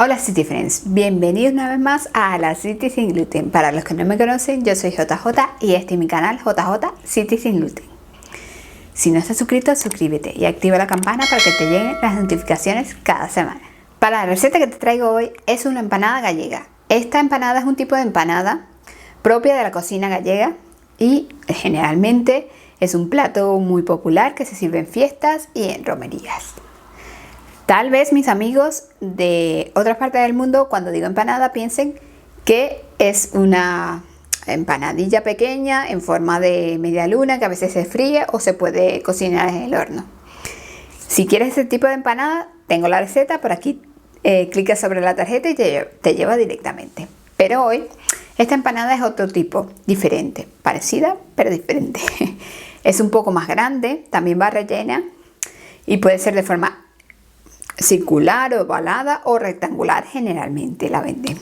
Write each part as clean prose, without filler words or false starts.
Hola City Friends, bienvenidos una vez más a la City Sin Gluten. Para los que no me conocen, yo soy JJ y este es mi canal JJ City Sin Gluten. Si no estás suscrito, suscríbete y activa la campana para que te lleguen las notificaciones cada semana. Para la receta que te traigo hoy es una empanada gallega. Esta empanada es un tipo de empanada propia de la cocina gallega y generalmente es un plato muy popular que se sirve en fiestas y en romerías. Tal vez mis amigos de otras partes del mundo, cuando digo empanada, piensen que es una empanadilla pequeña en forma de media luna que a veces se fríe o se puede cocinar en el horno. Si quieres ese tipo de empanada, tengo la receta por aquí. Clicas sobre la tarjeta y te lleva directamente. Pero hoy esta empanada es otro tipo, diferente, parecida pero diferente. Es un poco más grande, también va rellena y puede ser de forma circular, ovalada o rectangular, generalmente la venden.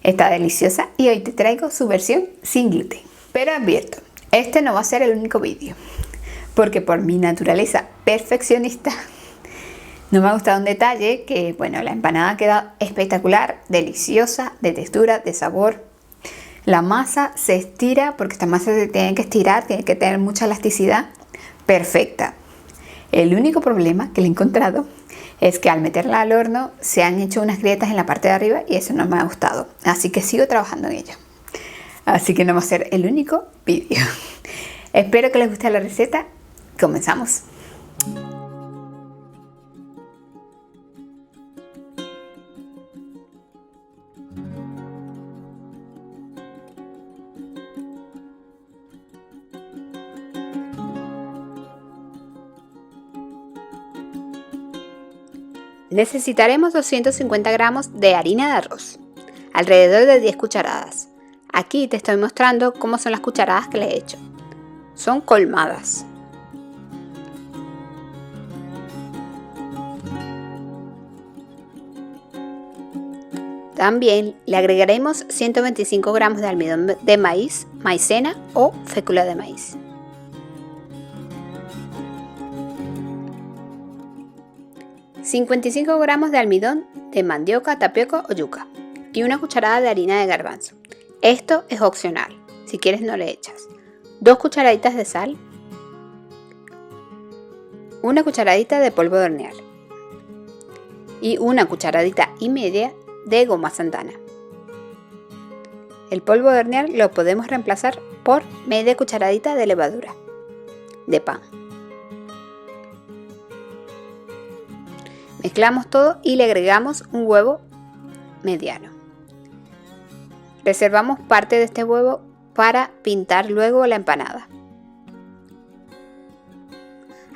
Está deliciosa y hoy te traigo su versión sin gluten. Pero advierto, este no va a ser el único vídeo, porque por mi naturaleza perfeccionista no me ha gustado un detalle que, bueno, la empanada queda espectacular, deliciosa, de textura, de sabor. La masa se estira, porque esta masa se tiene que estirar, tiene que tener mucha elasticidad, perfecta. El único problema que le he encontrado es que al meterla al horno se han hecho unas grietas en la parte de arriba y eso no me ha gustado. Así que sigo trabajando en ello. Así que no va a ser el único vídeo. Espero que les guste la receta. Comenzamos. Necesitaremos 250 gramos de harina de arroz, alrededor de 10 cucharadas. Aquí te estoy mostrando cómo son las cucharadas que le he hecho. Son colmadas. También le agregaremos 125 gramos de almidón de maíz, maicena o fécula de maíz. 55 gramos de almidón de mandioca, tapioca o yuca y una cucharada de harina de garbanzo. Esto es opcional, si quieres no le echas. 2 cucharaditas de sal, una cucharadita de polvo de hornear y una cucharadita y media de goma santana. El polvo de hornear lo podemos reemplazar por media cucharadita de levadura de pan. Mezclamos todo y le agregamos un huevo mediano. Reservamos parte de este huevo para pintar luego la empanada.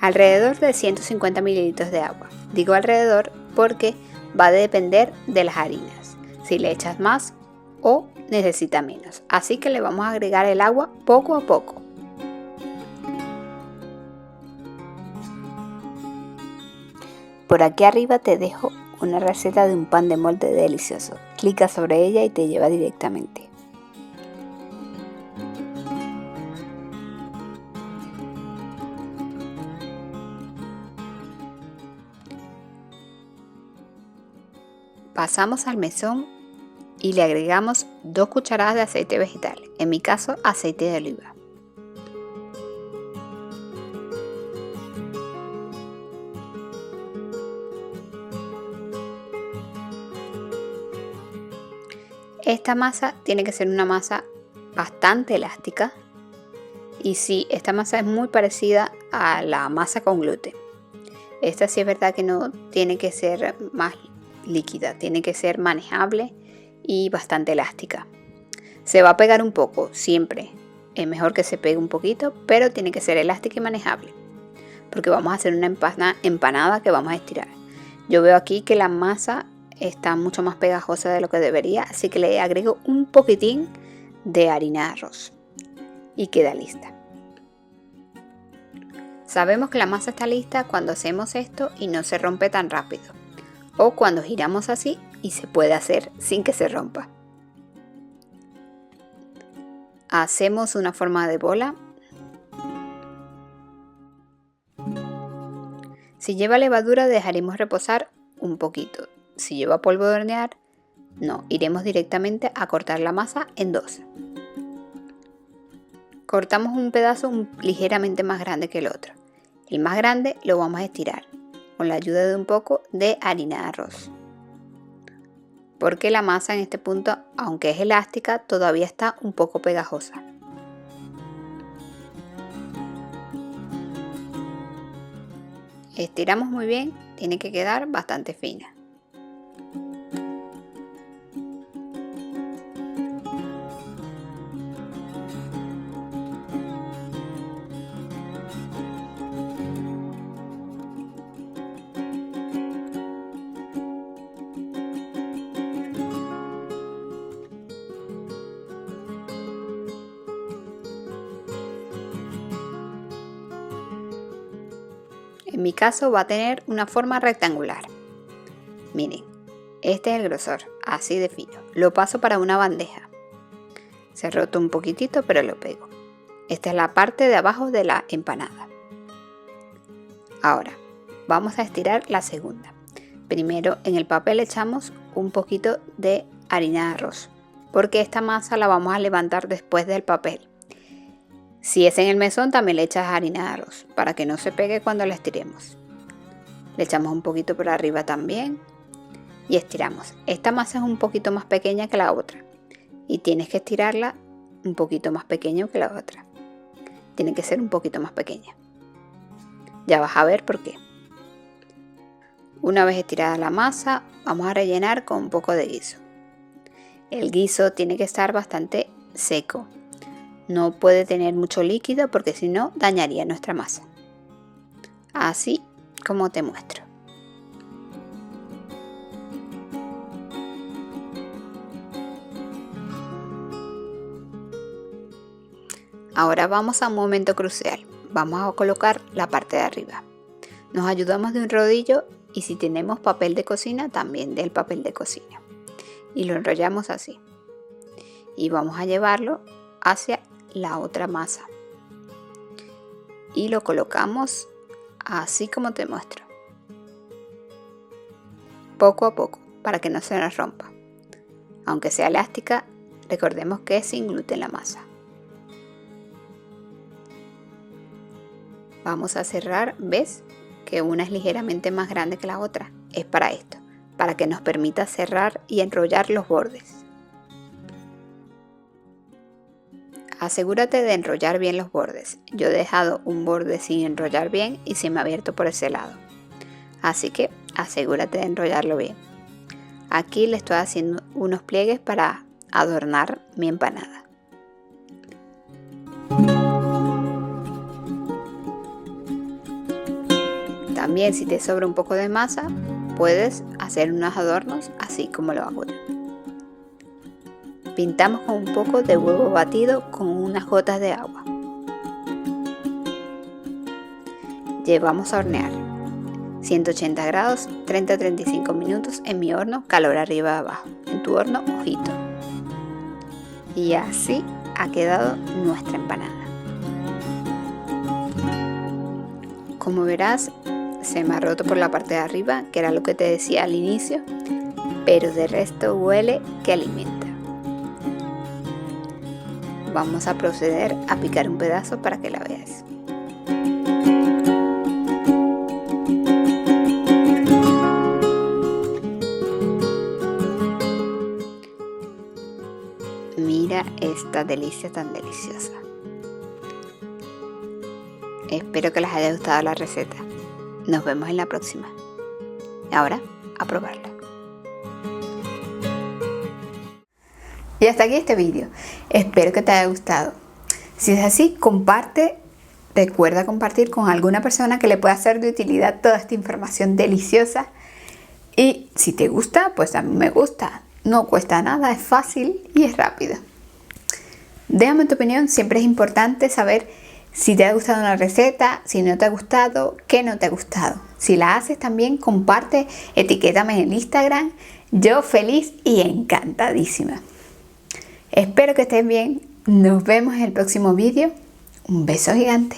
Alrededor de 150 mililitros de agua. Digo alrededor porque va a depender de las harinas, si le echas más o necesita menos. Así que le vamos a agregar el agua poco a poco. Por aquí arriba te dejo una receta de un pan de molde delicioso. Clica sobre ella y te lleva directamente. Pasamos al mesón y le agregamos 2 cucharadas de aceite vegetal, en mi caso aceite de oliva. Esta masa tiene que ser una masa bastante elástica y sí, esta masa es muy parecida a la masa con gluten. Esta sí es verdad que no tiene que ser más líquida, tiene que ser manejable y bastante elástica. Se va a pegar un poco, siempre es mejor que se pegue un poquito, pero tiene que ser elástica y manejable porque vamos a hacer una empanada que vamos a estirar. Yo veo aquí que la masa está mucho más pegajosa de lo que debería, así que le agrego un poquitín de harina de arroz y queda lista. Sabemos que la masa está lista cuando hacemos esto y no se rompe tan rápido, o cuando giramos así y se puede hacer sin que se rompa. Hacemos una forma de bola. Si lleva levadura dejaremos reposar un poquito. si lleva polvo de hornear, no, iremos directamente a cortar la masa en dos. Cortamos un pedazo ligeramente más grande que el otro. El más grande lo vamos a estirar con la ayuda de un poco de harina de arroz. Porque la masa en este punto, aunque es elástica, todavía está un poco pegajosa. Estiramos muy bien, tiene que quedar bastante fina. En mi caso va a tener una forma rectangular. Miren, este es el grosor, así de fino. Lo paso para una bandeja. Se roto un poquitito, pero lo pego. Esta es la parte de abajo de la empanada. Ahora, vamos a estirar la segunda. Primero en el papel echamos un poquito de harina de arroz, porque esta masa la vamos a levantar después del papel. Si es en el mesón también le echas harina de arroz para que no se pegue cuando la estiremos. Le echamos un poquito por arriba también y estiramos. Esta masa es un poquito más pequeña que la otra y tienes que estirarla un poquito más pequeño que la otra. Tiene que ser un poquito más pequeña. Ya vas a ver por qué. Una vez estirada la masa, vamos a rellenar con un poco de guiso. El guiso tiene que estar bastante seco. No puede tener mucho líquido porque si no dañaría nuestra masa. Así como te muestro. Ahora vamos a un momento crucial. Vamos a colocar la parte de arriba. Nos ayudamos de un rodillo y si tenemos papel de cocina, también del papel de cocina. Y lo enrollamos así. Y vamos a llevarlo hacia la otra masa y lo colocamos así como te muestro, poco a poco para que no se nos rompa. Aunque sea elástica, recordemos que es sin gluten la masa. Vamos a cerrar, ¿ves? Que una es ligeramente más grande que la otra. Es para esto, para que nos permita cerrar y enrollar los bordes. Asegúrate de enrollar bien los bordes. Yo he dejado un borde sin enrollar bien y se me ha abierto por ese lado. Así que asegúrate de enrollarlo bien. Aquí le estoy haciendo unos pliegues para adornar mi empanada. También si te sobra un poco de masa, puedes hacer unos adornos así como lo hago yo. Pintamos con un poco de huevo batido con unas gotas de agua. Llevamos a hornear 180 grados, 30 a 35 minutos en mi horno, calor arriba y abajo, en tu horno ojito. Y así ha quedado nuestra empanada. Como verás, se me ha roto por la parte de arriba, que era lo que te decía al inicio, pero de resto huele que alimenta. Vamos a proceder a picar un pedazo para que la veas. Mira esta delicia tan deliciosa. Espero que les haya gustado la receta. Nos vemos en la próxima. Ahora, a probarla. Y hasta aquí este vídeo. Espero que te haya gustado. Si es así, comparte. Recuerda compartir con alguna persona que le pueda ser de utilidad toda esta información deliciosa. Y si te gusta, pues a mí me gusta. No cuesta nada, es fácil y es rápido. Déjame tu opinión. Siempre es importante saber si te ha gustado una receta, si no te ha gustado, qué no te ha gustado. Si la haces también, comparte, etiquétame en el Instagram. Yo feliz y encantadísima. Espero que estés bien. Nos vemos en el próximo vídeo. Un beso gigante.